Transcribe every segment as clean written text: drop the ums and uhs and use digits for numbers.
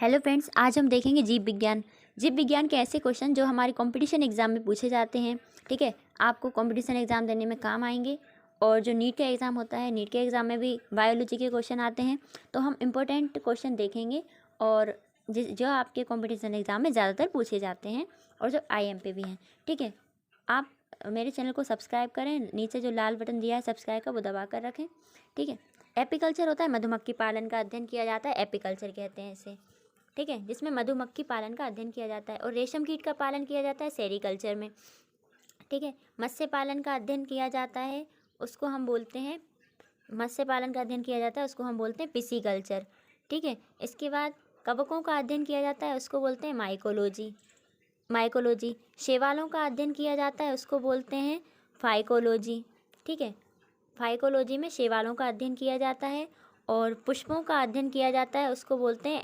Hello friends, आज हम देखेंगे जीव विज्ञान। जीव विज्ञान के ऐसे क्वेश्चन जो हमारे कंपटीशन एग्जाम में पूछे जाते हैं। ठीक है, आपको कंपटीशन एग्जाम देने में काम आएंगे। और जो नीट का एग्ज़ाम होता है, नीट के एग्ज़ाम में भी बायोलॉजी के क्वेश्चन आते हैं। तो हम इम्पोर्टेंट क्वेश्चन देखेंगे और जो आपके कंपटीशन एग्ज़ाम में ज़्यादातर पूछे जाते हैं और जो IM पे भी हैं। ठीक है, आप मेरे चैनल को सब्सक्राइब करें, नीचे जो लाल बटन दिया है सब्सक्राइब का वो दबा कर रखें। ठीक है, एपीकल्चर होता है, मधुमक्खी पालन का अध्ययन किया जाता है, एपीकल्चर कहते हैं इसे। ठीक है, जिसमें मधुमक्खी पालन का अध्ययन किया जाता है। और रेशम कीट का पालन किया जाता है सेरीकल्चर में। ठीक है, मत्स्य पालन का अध्ययन किया जाता है, उसको हम बोलते हैं मत्स्य पालन का अध्ययन किया जाता है, उसको हम बोलते हैं पिसीकल्चर। ठीक है, इसके बाद कवकों का अध्ययन किया जाता है, उसको बोलते हैं माइकोलॉजी। शैवालों का अध्ययन किया जाता है, उसको बोलते हैं फाइकोलॉजी। ठीक है, फाइकोलॉजी में शैवालों का अध्ययन किया जाता है। और पुष्पों का अध्ययन किया जाता है, उसको बोलते हैं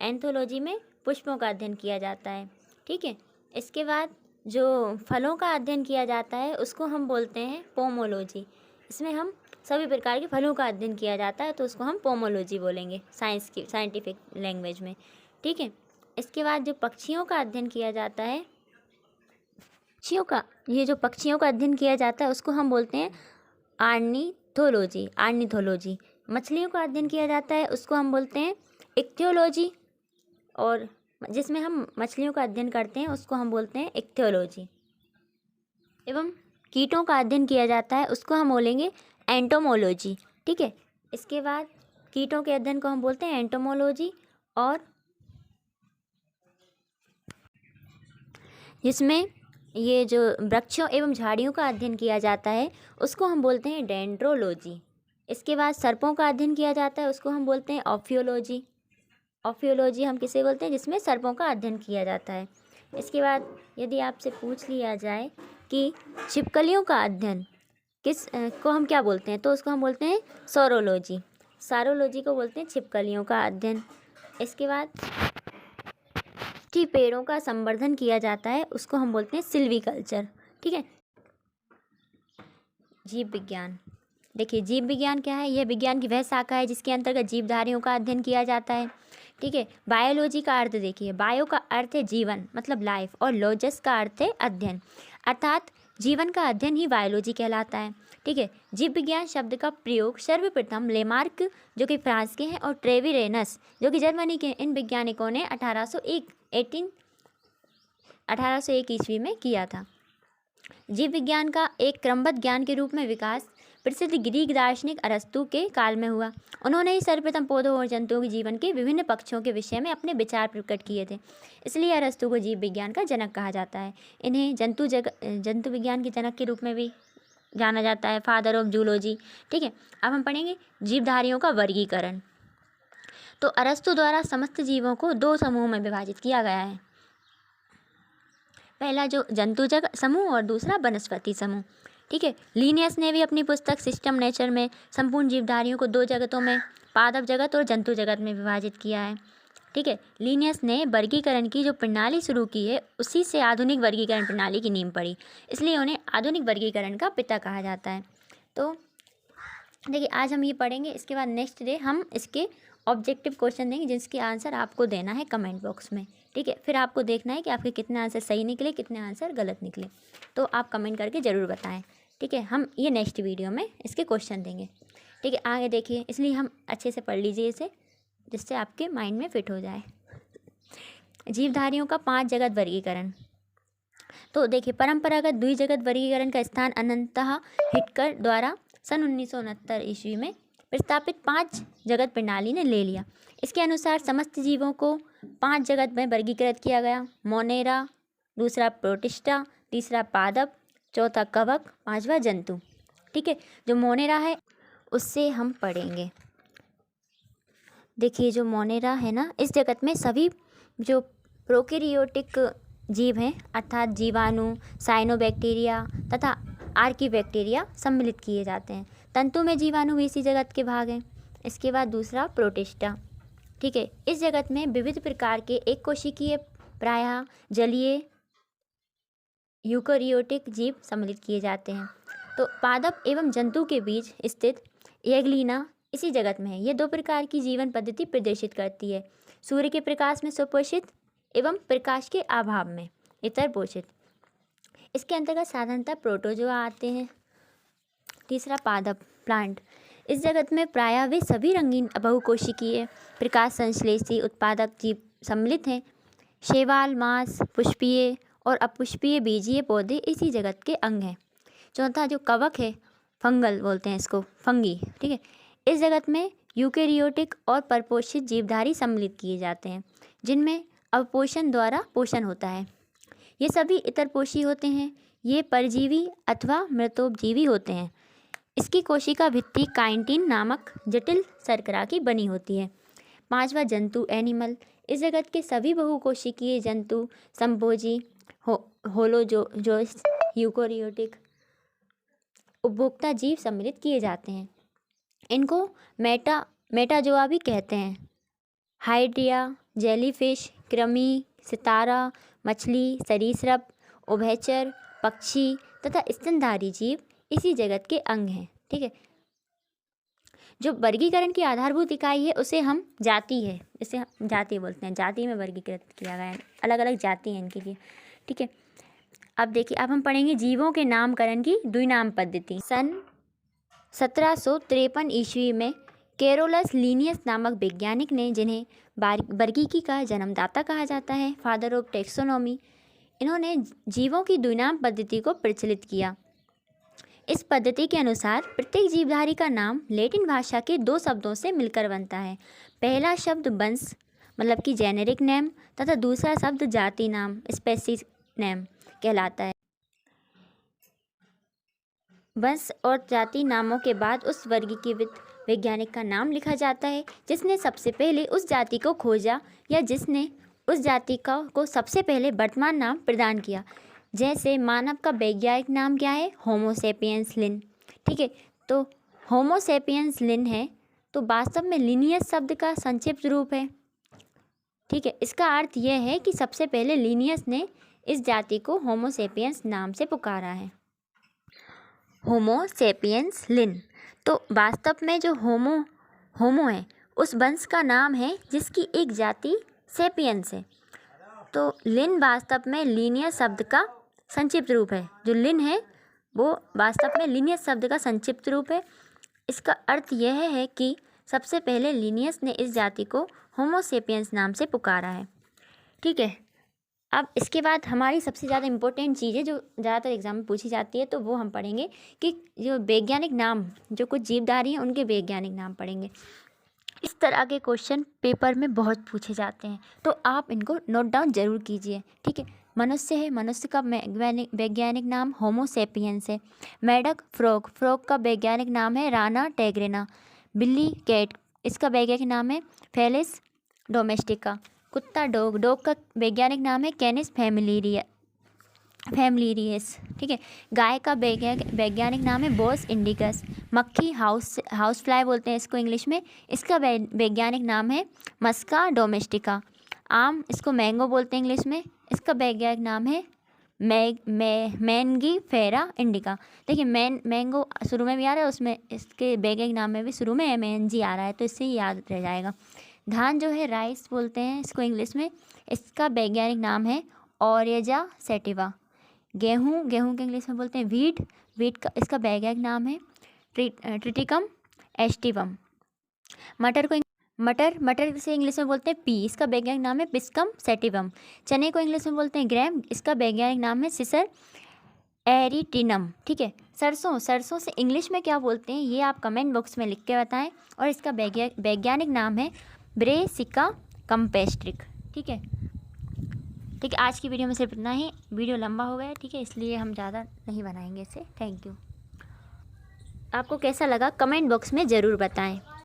एंथोलॉजी में पुष्पों का अध्ययन किया जाता है। ठीक है, इसके बाद जो फलों का अध्ययन किया जाता है उसको हम बोलते हैं पोमोलॉजी। इसमें हम सभी प्रकार के फलों का अध्ययन किया जाता है, तो उसको हम पोमोलॉजी बोलेंगे साइंटिफिक लैंग्वेज में। ठीक है, इसके बाद जो पक्षियों का अध्ययन किया जाता है, पक्षियों का अध्ययन किया जाता है उसको हम बोलते हैं आर्निथोलॉजी। मछलियों का अध्ययन किया जाता है उसको हम बोलते हैं इक्थियोलॉजी। और जिसमें हम मछलियों का अध्ययन करते हैं उसको हम बोलते हैं इक्थियोलॉजी। एवं कीटों का अध्ययन किया जाता है उसको हम बोलेंगे एंटोमोलॉजी। ठीक है, इसके बाद कीटों के अध्ययन को हम बोलते हैं एंटोमोलॉजी। और जिसमें ये जो वृक्षों एवं झाड़ियों का अध्ययन किया जाता है उसको हम बोलते हैं डेंड्रोलॉजी। इसके बाद सर्पों का अध्ययन किया जाता है उसको हम बोलते हैं ऑफियोलॉजी हम किसे बोलते हैं, जिसमें सर्पों का अध्ययन किया जाता है। इसके बाद यदि आपसे पूछ लिया जाए कि छिपकलियों का अध्ययन को हम क्या बोलते हैं, तो उसको हम बोलते हैं सारोलॉजी को बोलते हैं छिपकलियों का अध्ययन। इसके बाद पेड़ों का संवर्धन किया जाता है उसको हम बोलते हैं सिल्वीकल्चर। ठीक है, जीव विज्ञान। देखिए, जीव विज्ञान क्या है? यह विज्ञान की वह शाखा है जिसके अंतर्गत जीवधारियों का अध्ययन किया जाता है। ठीक है, बायोलॉजी का अर्थ देखिए, बायो का अर्थ है जीवन मतलब लाइफ, और लॉजस का अर्थ है अध्ययन, अर्थात जीवन का अध्ययन ही बायोलॉजी कहलाता है। ठीक है, जीव विज्ञान शब्द का प्रयोग सर्वप्रथम लेमार्क जो कि फ्रांस के हैं और ट्रेविरेनस जो कि जर्मनी के, इन वैज्ञानिकों ने 1801 ईस्वी में किया था। जीव विज्ञान का एक क्रमबद्ध ज्ञान के रूप में विकास प्रसिद्ध ग्रीक दार्शनिक अरस्तु के काल में हुआ। उन्होंने ही सर्वप्रथम पौधों और जंतुओं के जीवन के विभिन्न पक्षों के विषय में अपने विचार प्रकट किए थे। इसलिए अरस्तु को जीव विज्ञान का जनक कहा जाता है। इन्हें जंतु विज्ञान के जनक के रूप में भी जाना जाता है, फादर ऑफ जूलॉजी। ठीक है, अब हम पढ़ेंगे जीवधारियों का वर्गीकरण। तो अरस्तु द्वारा समस्त जीवों को दो समूह में विभाजित किया गया है। पहला जो जंतु समूह और दूसरा वनस्पति समूह। ठीक है, लिनियस ने भी अपनी पुस्तक सिस्टम नेचर में संपूर्ण जीवधारियों को दो जगतों में, पादप जगत और जंतु जगत में विभाजित किया है। ठीक है, लिनियस ने वर्गीकरण की जो प्रणाली शुरू की है उसी से आधुनिक वर्गीकरण प्रणाली की नींव पड़ी, इसलिए उन्हें आधुनिक वर्गीकरण का पिता कहा जाता है। तो देखिए, आज हम ये पढ़ेंगे, इसके बाद नेक्स्ट डे हम इसके ऑब्जेक्टिव क्वेश्चन देंगे जिसके आंसर आपको देना है कमेंट बॉक्स में। ठीक है, फिर आपको देखना है कि आपके कितने आंसर सही निकले, कितने आंसर गलत निकले, तो आप कमेंट करके ज़रूर बताएं। ठीक है, हम ये नेक्स्ट वीडियो में इसके क्वेश्चन देंगे। ठीक है, आगे देखिए, इसलिए हम अच्छे से पढ़ लीजिए इसे, जिससे आपके माइंड में फिट हो जाए। जीवधारियों का 5 जगत वर्गीकरण। तो देखिए, परंपरागत द्विजगत वर्गीकरण का स्थान अनंतः हिटकर द्वारा सन 1969 ईस्वी में प्रस्तापित 5 जगत प्रणाली ने ले लिया। इसके अनुसार समस्त जीवों को 5 जगत में वर्गीकृत किया गया। मोनेरा, दूसरा प्रोटिस्टा, तीसरा पादप, चौथा कवक, पांचवा जंतु। ठीक है, जो मोनेरा है उससे हम पढ़ेंगे। देखिए, जो मोनेरा है ना, इस जगत में सभी जो प्रोकैरियोटिक जीव हैं अर्थात जीवाणु, साइनोबैक्टीरिया तथा आर्कीबैक्टीरिया सम्मिलित किए जाते हैं। तंतु में जीवाणु भी इसी जगत के भाग हैं। इसके बाद दूसरा प्रोटिस्टा। ठीक है, इस जगत में विविध प्रकार के एक कोशिकीय प्रायः जलीय यूकेरियोटिक जीव सम्मिलित किए जाते हैं। तो पादप एवं जंतु के बीच स्थित एग्लिना इसी जगत में है। ये 2 प्रकार की जीवन पद्धति प्रदर्शित करती है, सूर्य के प्रकाश में सुपोषित एवं प्रकाश के अभाव में इतर पोषित। इसके अंतर्गत साधारणतः प्रोटोजोआ आते हैं। तीसरा पादप प्लांट। इस जगत में प्रायः वे सभी रंगीन बहुकोशिकीय प्रकाश संश्लेषी उत्पादक जीव सम्मिलित हैं। शैवाल, मांस, पुष्पीय और अपुष्पीय बीजीय पौधे इसी जगत के अंग हैं। चौथा जो कवक है, फंगल बोलते हैं इसको, फंगी, ठीक है। इस जगत में यूकेरियोटिक और परपोषित जीवधारी सम्मिलित किए जाते हैं, जिनमें अवपोषण द्वारा पोषण होता है। ये सभी इतरपोषी होते हैं। ये परजीवी अथवा मृतोपजीवी होते हैं। इसकी कोशिका भित्ति काइटिन नामक जटिल शर्करा की बनी होती है। पांचवा जंतु एनिमल। इस जगत के सभी बहुकोशिकीय जंतु संभोजी, होलोजोइस, यूकेरियोटिक उपभोक्ता जीव सम्मिलित किए जाते हैं। इनको मेटाजोआ भी कहते हैं। हाइड्रिया, जेलीफिश, कृमि, सितारा, मछली, सरीसृप, उभयचर, पक्षी तथा स्तनधारी जीव इसी जगत के अंग हैं, ठीक है। जो वर्गीकरण की आधारभूत इकाई है उसे हम जाति है, इसे हम जाति बोलते हैं। जाति में वर्गीकृत किया गया है, अलग अलग जाति हैं इनके लिए, ठीक है। अब देखिए, अब हम पढ़ेंगे जीवों के नामकरण की द्विनाम पद्धति। सन 1753 ईस्वी में कैरोलस लिनियस नामक वैज्ञानिक ने, जिन्हें वर्गीकी का जन्मदाता कहा जाता है, फादर ऑफ टैक्सोनॉमी, इन्होंने जीवों की द्विनाम पद्धति को प्रचलित किया। इस पद्धति के अनुसार प्रत्येक जीवधारी का नाम लैटिन भाषा के 2 शब्दों से मिलकर बनता है। पहला शब्द वंश मतलब कि जेनेरिक नेम तथा दूसरा शब्द जाति नाम स्पेसिस नेम कहलाता है। वंश और जाति नामों के बाद उस वर्गीकृत वैज्ञानिक का नाम लिखा जाता है जिसने सबसे पहले उस जाति को खोजा या जिसने उस जाति को सबसे पहले वर्तमान नाम प्रदान किया। जैसे मानव का वैज्ञानिक नाम क्या है? होमो सेपियंस लिन, ठीक है। तो होमो सेपियंस लिन है तो वास्तव में लिनियस शब्द का संक्षिप्त रूप है, ठीक है। इसका अर्थ यह है कि सबसे पहले लिनियस ने इस जाति को होमो सेपियंस नाम से पुकारा है। होमो सेपियंस लिन, तो वास्तव में जो होमो है उस वंश का नाम है जिसकी एक जाति सेपियंस है। तो लिन वास्तव में लीनियस शब्द का संक्षिप्त रूप है। जो लिन है वो वास्तव में लीनियस शब्द का संक्षिप्त रूप है। इसका अर्थ यह है कि सबसे पहले लिनियस ने इस जाति को होमो सेपियंस नाम से पुकारा है, ठीक है। अब इसके बाद हमारी सबसे ज़्यादा इम्पोर्टेंट चीज़ है जो ज़्यादातर एग्जाम में पूछी जाती है, तो वो हम पढ़ेंगे कि जो वैज्ञानिक नाम, जो कुछ जीवधारी हैं उनके वैज्ञानिक नाम पढ़ेंगे। इस तरह के क्वेश्चन पेपर में बहुत पूछे जाते हैं, तो आप इनको नोट डाउन जरूर कीजिए, ठीक है। मनुष्य है, मनुष्य का वैज्ञानिक नाम होमो सेपियंस है। मेढक फ्रॉग, फ्रॉग का वैज्ञानिक नाम है राना टेग्रेना। बिल्ली कैट, इसका वैज्ञानिक नाम है फेलिस डोमेस्टिका। कुत्ता डॉग, डॉग का वैज्ञानिक नाम है कैनिस फैमिलियरियस, ठीक है। गाय का वैज्ञानिक नाम है बोस इंडिकस। मक्खी हाउस फ्लाई बोलते हैं इसको इंग्लिश में, इसका वैज्ञानिक नाम है मस्का डोमेस्टिका। आम, इसको मैंगो बोलते हैं इंग्लिश में, इसका वैज्ञानिक नाम है मैंगी फेरा इंडिका। देखिए मैंगो शुरू में भी आ रहा है, उसमें इसके वैज्ञानिक नाम में भी शुरू में MNG आ रहा है, तो इससे याद रह जाएगा। धान जो है राइस बोलते हैं इसको इंग्लिश में, इसका वैज्ञानिक नाम है ओरेजा सेटिवा। गेहूँ के इंग्लिश में बोलते हैं वीट का इसका वैज्ञानिक नाम है ट्रिटिकम एस्टिवम। मटर से इंग्लिश में बोलते हैं पी, इसका वैज्ञानिक नाम है पिस्कम सेटिवम। चने को इंग्लिश में बोलते हैं ग्रैम, इसका वैज्ञानिक नाम है सिसर एरिटिनम, ठीक है। सरसों से इंग्लिश में क्या बोलते हैं ये आप कमेंट बॉक्स में लिख के बताएं, और इसका वैज्ञानिक नाम है ब्रेसिका कंपेस्ट्रिक, ठीक है। आज की वीडियो में सिर्फ इतना ही। वीडियो लंबा हो गया, ठीक है, इसलिए हम ज़्यादा नहीं बनाएंगे इसे। Thank you. आपको कैसा लगा कमेंट बॉक्स में ज़रूर बताएं।